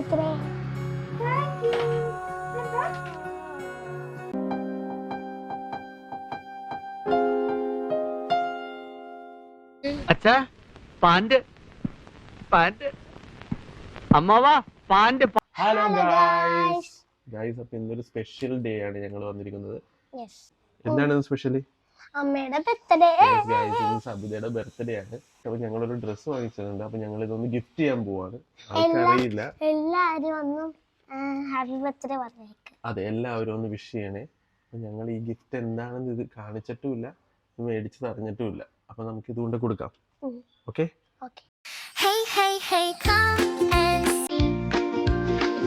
birthday. Thank you. അച്ഛാ pant pant അമ്മാവാ pant. Hello Hello, guys guys. Guys അപ്പൊ ഇന്നൊരു സ്പെഷ്യൽ ഡേ ആണ് ഞങ്ങൾ വന്നിരിക്കുന്നത്. Yes. എന്താണ് സ്പെഷ്യലി? അമ്മയുടെ ബർത്ത്ഡേ. ഗായ്സ് ഇന്ന് സബിതയുടെ ബർത്ത്ഡേ ആണ്. അപ്പൊ ഞങ്ങളൊരു ഡ്രസ്സ് വാങ്ങിച്ചിട്ടുണ്ട്. അപ്പൊ ഞങ്ങൾ ഇതൊന്ന് ഗിഫ്റ്റ് ചെയ്യാൻ പോവാണ്. ആൾക്കറിയില്ല. എല്ലാരും ഒന്നും ഹാപ്പി ബർത്ത്ഡേ പറഞ്ഞേക്ക്. അതെ, എല്ലാവരും ഒന്ന് വിഷ് ചെയ്യണേ. അപ്പൊ ഞങ്ങൾ ഈ ഗിഫ്റ്റ് എന്താണെന്ന് ഇത് കാണിച്ചിട്ടുമില്ല, മേടിച്ച് തറിഞ്ഞിട്ടുമില്ല. അപ്പൊ നമുക്ക് ഇതുകൊണ്ട് കൊടുക്കാം. Okay? Okay. Hey, hey, hey, come and see.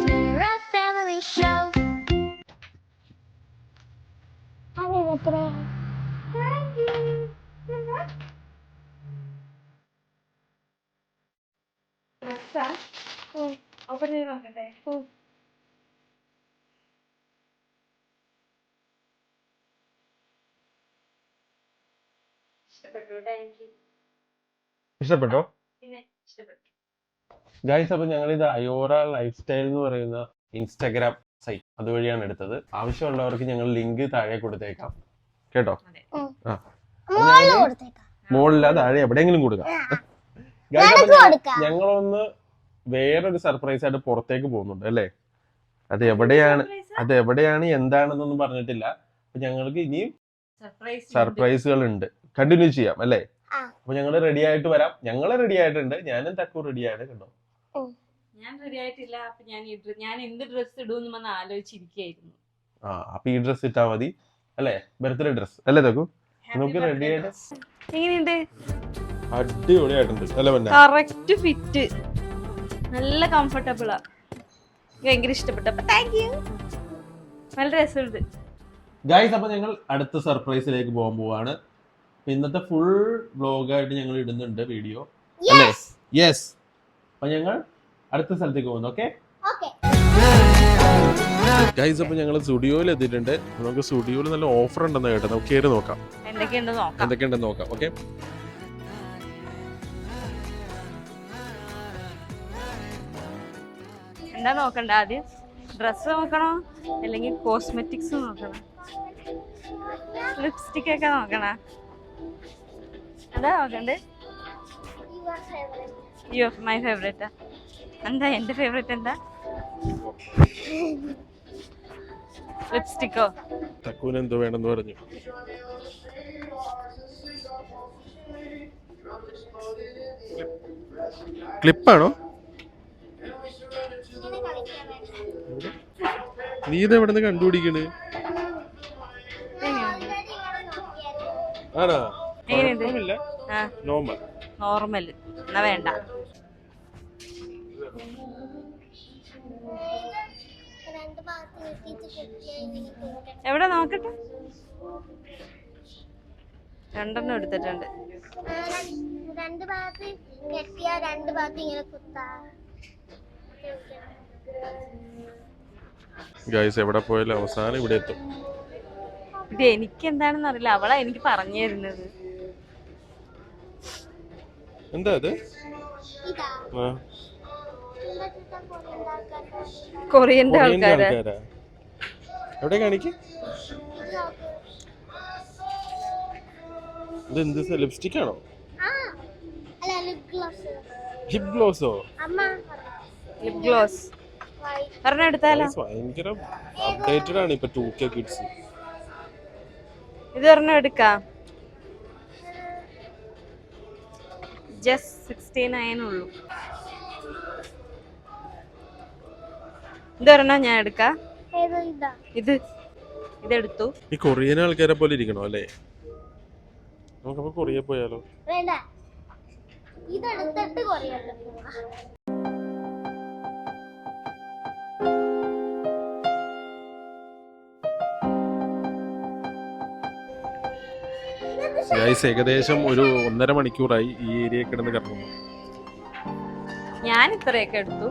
We're a family show. Happy birthday. Thank you. Open it up today. ഇഷ്ടപ്പെട്ടോ? ഗായ്സ് അപ്പൊ ഞങ്ങൾ ഇത് അയോറ ലൈഫ് സ്റ്റൈൽ എന്ന് പറയുന്ന ഇൻസ്റ്റാഗ്രാം സൈറ്റ് അതുവഴിയാണ് എടുത്തത്. ആവശ്യമുള്ളവർക്ക് ഞങ്ങൾ ലിങ്ക് താഴെ കൊടുത്തേക്കാം കേട്ടോ. ആ, മോള് കൊടുത്തേക്കാം. മുകളില താഴെ എവിടെയെങ്കിലും കൊടുക്കാം. Guys, നിനക്ക് അപ്പൊ കൊടുക്കാം. ഞങ്ങളൊന്ന് വേറൊരു സർപ്രൈസ് ആയിട്ട് പുറത്തേക്ക് പോകുന്നുണ്ട് അല്ലേ? അത് എവിടെയാണ് എന്താണെന്നൊന്നും പറഞ്ഞിട്ടില്ല. അപ്പൊ ഞങ്ങൾക്ക് ഇനിയും സർപ്രൈസുകൾ ഉണ്ട്. കണ്ടിന്യൂ ചെയ്യാം അല്ലേ? ആ. അപ്പൊ ഞങ്ങൾ റെഡി ആയിട്ട് വരാം. ഞങ്ങള് റെഡി ആയിട്ടുണ്ട്. ഞാനും തക്കു റെഡി ആയിട്ട് കണ്ടോ. ഞാൻ റെഡി ആയിട്ടില്ല. അപ്പൊ ഞാൻ എന്ത് ഡ്രസ് ഇടുമെന്ന് വന്ന് ആലോചിച്ചിരിക്കുകയായിരുന്നു. ആ, അപ്പൊ ഈ ഡ്രസ് ഇട്ടാ മതി അല്ലേ? ബർത്ത്ഡേ ഡ്രസ് അല്ലേ തക്കു? നമുക്ക് റെഡി ആയിട്ട് എങ്ങനെയുണ്ട്? അടിപൊളിയായിട്ടുണ്ട് അല്ലേ? കറക്റ്റ് ഫിറ്റ്, നല്ല കംഫർട്ടബിളാ. ഭയങ്കര ഇഷ്ടപ്പെട്ടു. Thank you. നല്ല രസമുണ്ട്. ഗൈസ് അപ്പൊ ഞങ്ങൾ അടുത്ത സർപ്രൈസിലേക്ക് പോകാൻ പോവാണ്. ഇന്നത്തെ ഫുൾ വ്ലോഗായിട്ട് ഞങ്ങൾ ഇടുന്നുണ്ട് വീഡിയോ അല്ലേ? യെസ്. അപ്പൊ ഞങ്ങൾ അടുത്ത സ്ഥലത്തേക്ക് പോകുന്നു. ഓക്കെ ഗൈസ് അപ്പൊ ഞങ്ങൾ സ്റ്റുഡിയോയിൽ എത്തിയിട്ടുണ്ട്. നമുക്ക് സ്റ്റുഡിയോയിൽ നല്ല ഓഫർ ഉണ്ടെന്ന് കേട്ടോ. നമുക്ക് കയറി നോക്കാം എന്തൊക്കെയുണ്ടെന്ന് നോക്കാം. ഓക്കെ, എന്താ നോക്കണ്ട? ആദ്യം ഡ്രസ് നോക്കണോ അല്ലെങ്കിൽ കോസ്മെറ്റിക്സ് നോക്കണോ? ലിപ്സ്റ്റിക് ഒക്കെ നോക്കണോ? എന്താ നോക്കണ്ടേ? മൈ ഫേവറേറ്റാ. എന്താ എന്റെ ഫേവറേറ്റ്? എന്താ ലിപ്സ്റ്റിക്കോ? തക്കൂന് എന്തോ വേണമെന്ന് പറഞ്ഞു. ക്ലിപ്പാണോ? നീ ഇത് എവിടെ നിന്ന് കണ്ടുപിടിക്കണ്? ആണോ? കുഴപ്പമില്ല, നോർമൽ എന്നാ വേണ്ട. എവിടെ നോക്കട്ടെ? രണ്ടെണ്ണം എടുത്തിട്ടുണ്ട്. രണ്ട് ഭാഗത്ത് കെട്ടിയ രണ്ട് ഭാഗത്ത് ഇങ്ങനെ കുത്താ. ഗൈസ് എവിടെ പോയാലും അവസാനം ഇവിടെ എത്തും. ഇത് എനിക്ക് എന്താണെന്ന് അറിയില്ല. അവളാ എനിക്ക് പറഞ്ഞു തരുന്നത്. എന്താ ഇത്? കൊറിയന്റെ ആൾക്കാരാ. എവിടെ കാണിക്ക്? ഇത് എന്ത് ലിപ്സ്റ്റിക് ആണോ? ലിപ് ഗ്ലോസോ? ലിപ് ഗ്ലോസ് ഒരെണ്ണം എടുത്താലോ? ഭയങ്കര അപ്ഡേറ്റഡ് ആണ് ഇപ്പൊ 2K കിഡ്സ്. ഇത് ഒരെണ്ണം എടുക്കാം. ജസ്റ്റ് 69 ഉള്ളൂ. ഇതൊരെണ്ണം ഞാൻ എടുക്കാം. ഇതെടുത്തു. ഈ കൊറിയൻ ആൾക്കാരെ പോലെ ഇരിക്കണോ അല്ലേ? നമുക്കപ്പോ കൊറിയ പോയാലോ? വേണ്ട, ഇതെടുത്തിട്ട് കൊറിയല്ലോ. ഗൈസ് ഏകദേശം ഒരു 1.5 മണിക്കൂറായി ഈ ഏരിയ കിടന്ന് കറങ്ങുന്നു. ഞാൻ ഇത്രയൊക്കെ എടുത്തു.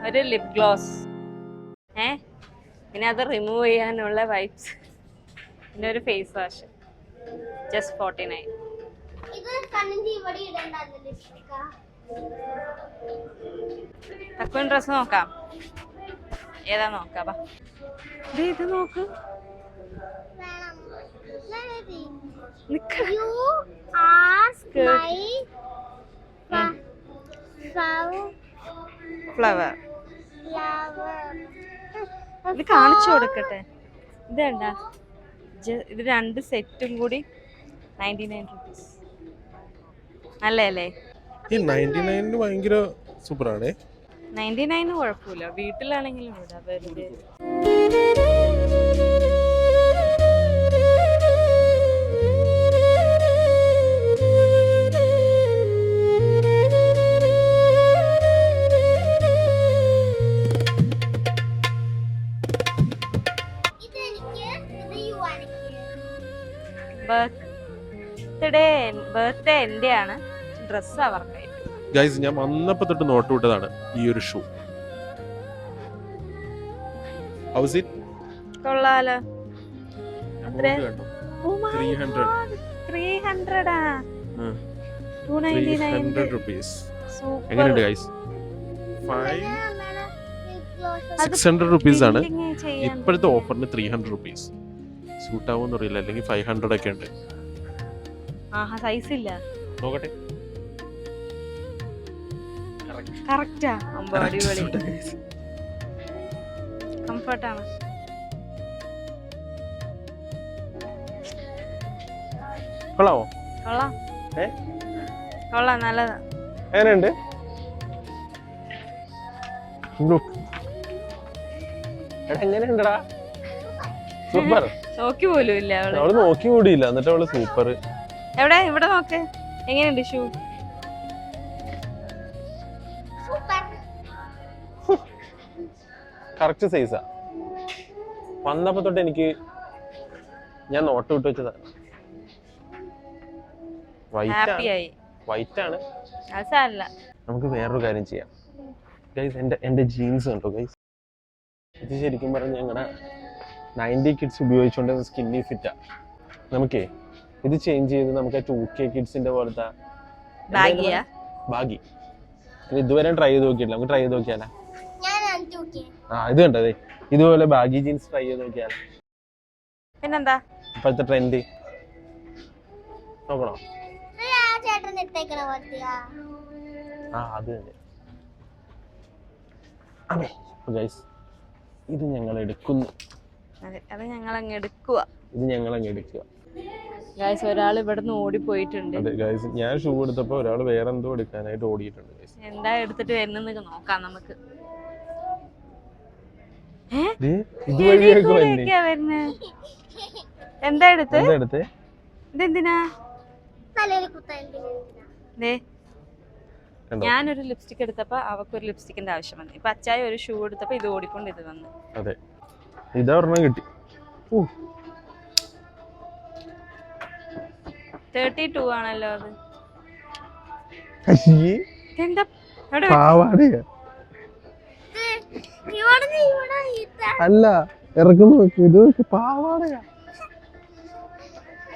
ഒരു ലിപ് ഗ്ലോസ്, പിന്നെ അത് റിമൂവ് ചെയ്യാനുള്ള വൈപ്സ്, പിന്നെ ഒരു ഫേസ് വാഷ്. ജസ്റ്റ് 49. ഇത് കണ്ണിന്റെ ഇവിടെ ഇടണ്ട ലിപ്സ്റ്റിക്കാ. തക്കുവിന് ഡ്രസ് നോക്കാം. ഏതാ നോക്കാം. ഇത് നോക്ക്. You ask my flower. flower. ഇത് കാണിച്ചു കൊടുക്കട്ടെ. ഇത് കണ്ടാ, ഇത് 2 സെറ്റും കൂടി 99 റുപ്പീസ്. നല്ലല്ലേ? ഈ 99 ഭയങ്കര സൂപ്പറാണേ. 99 കുഴപ്പമില്ല, വീട്ടിലാണെങ്കിലും ഇടാം വെറുതെ. ബർത്ത്ഡേ എന്റെ ആണ്, ഡ്രസ് അവർക്കായി. ഗൈസ് ഞാൻ വന്നപ്പോ തൊട്ട് നോട്ട് വിട്ടതാണ് ഈ ഒരു ഷൂ. House it? കൊള്ളാലോ. എത്ര? 300. 300 ആ? 299 300 rupees. സൂപ്പർ. എങ്ങനെയുണ്ട് ഗൈസ്? 600 rupees ആണ് ഇപ്പോഴത്തെ ഓഫറിന്. 300 rupees സൂട്ട് ആവുമെന്ന് അറിയില്ല, അല്ലെങ്കിൽ 500 ഒക്കെ ഉണ്ട്. ആഹാ, സൈസ് ഇല്ല. നോക്കട്ടെ. കറക്റ്റാ. അടിപൊളി കംഫർട്ടാണ്. കൊള്ളാമോ? കൊള്ളാം. കൊള്ളാം, നല്ലതാ. എങ്ങനെയുണ്ട്? എങ്ങനെയുണ്ടടാ? സൂപ്പർ. നോക്കി പോലും ഇല്ല അവള്. അവള് നോക്കി കൂടിയില്ല, എന്നിട്ട് അവള് സൂപ്പർ. എവിടെ? ഇവിടെ നോക്ക്. എങ്ങനെയുണ്ട് ഷൂ? കറക്റ്റ് സൈസാ. വന്നപ്പോ തൊട്ട് എനിക്ക് ഞാൻ നോട്ട് വിട്ട് വെച്ചതാ. ഹാപ്പിയായി. വൈറ്റ് ആണ്. അത് സാരല്ല. നമുക്ക് വേറൊരു കാര്യം ചെയ്യാം ഗൈസ്. എന്റെ ജീൻസ് കണ്ടോ ഗൈസ്? ഇത് ശരിക്കും പറഞ്ഞ ഞങ്ങളുടെ 90 കിഡ്സ് ഉപയോഗിച്ചുകൊണ്ട് സ്കിന്നി ഫിറ്റാ. നമുക്കേ ഇത് ചേഞ്ച് ചെയ്ത് നമുക്ക് 2K കിഡ്സിന്റെ പോലത്തെ ബാഗി ഇതുവരെ ട്രൈ ചെയ്ത് നോക്കിയിട്ടില്ല. നമുക്ക് ട്രൈ ചെയ്ത് നോക്കിയാലോ? ഇത് കണ്ടതേ, ഇതുപോലെ ബാഗി ജീൻസ് ട്രൈ ചെയ്ത് നോക്കിയാലോ? പിന്നെന്താ ഇപ്പോഴത്തെ ട്രെൻഡ് നോക്കണോ? അത് തന്നെ. ഗൈസ് ഇത് ഞങ്ങൾ എടുക്കുന്നു. അത് ഞങ്ങൾ അങ്ങ് എടുക്കുക. ഗൈസ് ഒരാൾ ഇവിടുന്ന് ഓടിപ്പോയിട്ടുണ്ട്. അതെ ഗൈസ്, ഞാൻ ഷൂ എടുത്തപ്പോ ഒരാൾ വേറെ എന്തോ എടുക്കാനായിട്ട് ഓടിയിട്ടുണ്ട്. എന്താ എടുത്തിട്ട് വരുന്നെന്ന് നോക്കാം നമുക്ക്. എന്താ എടുത്ത്? ഇതെന്തിനാ? ഞാനൊരു ലിപ്സ്റ്റിക് എടുത്തപ്പോ അവക്കൊരു ലിപ്സ്റ്റിക്കിന്റെ ആവശ്യം വന്നു. ഇപ്പൊ അച്ചായ ഒരു ഷൂ എടുത്തപ്പോ ഇത് ഓടിക്കൊണ്ട് ഇത് വന്നു. അതെ, ഇതാ ഒരെണ്ണം കിട്ടി. 32 ആണല്ലോ അത്. എന്താ അല്ല, ഇറക്കുന്നു. ഇത് പാവാടയാ.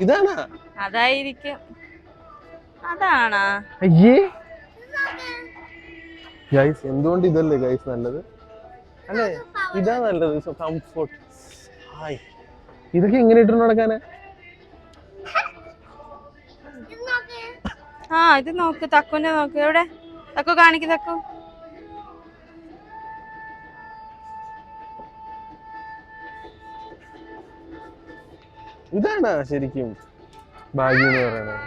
ഇതാണാ? അതായിരിക്കും. അതാണാ? അയ്യേ ഗൈസ്, എന്തുകൊണ്ട് ഇതല്ലേ ഗൈസ് നല്ലത്? അല്ലേ, ഇതാ നല്ലത്. കംഫോർട്ട്. ഇതൊക്കെ എങ്ങനെ ഇട്ടു നടക്കാനാ? ഇത് നോക്ക്, തക്കുന്റെ നോക്ക്. എവിടെ തക്കു? കാണിക്ക് തക്കു. ഇതാണാ ശരിക്കും ബാഗി എന്ന് പറയുന്നത്?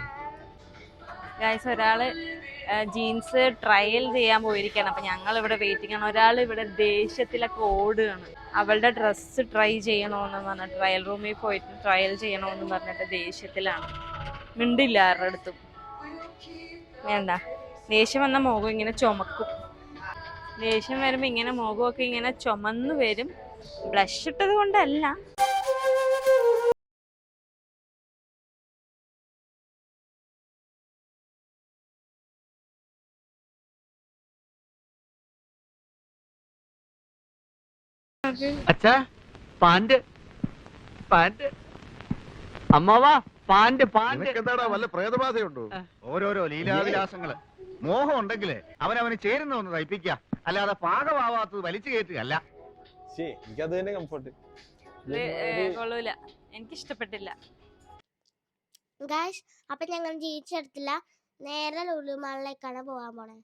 ഗൈസ് ഒരാള് ജീൻസ് ട്രയൽ ചെയ്യാൻ പോയിരിക്കാണ്. അപ്പൊ ഞങ്ങൾ ഇവിടെ വെയിറ്റിംഗ് ആണ്. ഒരാൾ ഇവിടെ ദേഷ്യത്തിലൊക്കെ ഓടുകയാണ്. അവളുടെ ഡ്രസ്സ് ട്രൈ ചെയ്യണോന്ന് പറഞ്ഞ ട്രയൽ റൂമിൽ പോയിട്ട് ട്രയൽ ചെയ്യണോന്ന് പറഞ്ഞിട്ട് ദേഷ്യത്തിലാണ്. മിണ്ടില്ല ആരുടെ അടുത്തും. വേണ്ട, ദേഷ്യം വന്ന മുഖം ഇങ്ങനെ ചുമക്കും. ദേഷ്യം വരുമ്പോ ഇങ്ങനെ മുഖമൊക്കെ ഇങ്ങനെ ചുമന്ന് വരും. ബ്ലഷ് ഇട്ടത് കൊണ്ടല്ല. അച്ഛാ, പാന്റ് അമ്മാവാ, പാന്റ് എന്താടാ വല്ല പ്രേതബാധയുണ്ടോ? ഓരോരോ ലീലാവിലാസങ്ങള്. മോഹം ഉണ്ടെങ്കിലേ അവനവന് ചേരുന്ന ഒന്ന് തയ്പ്പിക്കുക, അല്ലാതെ പാകമാവാത്തത് വലിച്ചു കയറ്റുകയല്ല. ശരി, എനിക്കത് തന്നെ കംഫർട്ട്. കൊള്ളൂല, എനിക്ക് ഇഷ്ടപ്പെട്ടില്ല. ഗായ്സ്, അപ്പൊ ഞങ്ങൾ ജീൻസ് എടുത്തില്ല, നേരെ ലുലു മാളിലേക്കാണ് പോകാൻ പോണേ.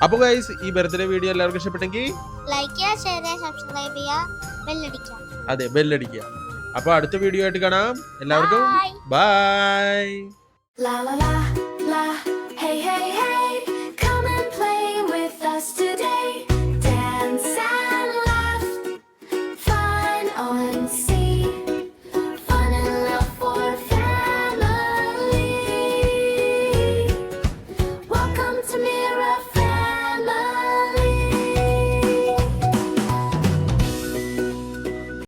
അപ്പൊ ഗൈസ്, ഈ ബർത്ത്ഡേ വീഡിയോ എല്ലാവർക്കും ഇഷ്ടപ്പെട്ടെങ്കിൽ ലൈക്ക് ചെയ്യുക, ഷെയർ ചെയ്യുക, സബ്സ്ക്രൈബ് ചെയ്യുക, ബെല്ലടിക്കുക. അതെ, ബെല്ലടിക്കുക. അപ്പൊ അടുത്ത വീഡിയോ ആയിട്ട് കാണാം. എല്ലാവർക്കും Bye. Bye. La la la la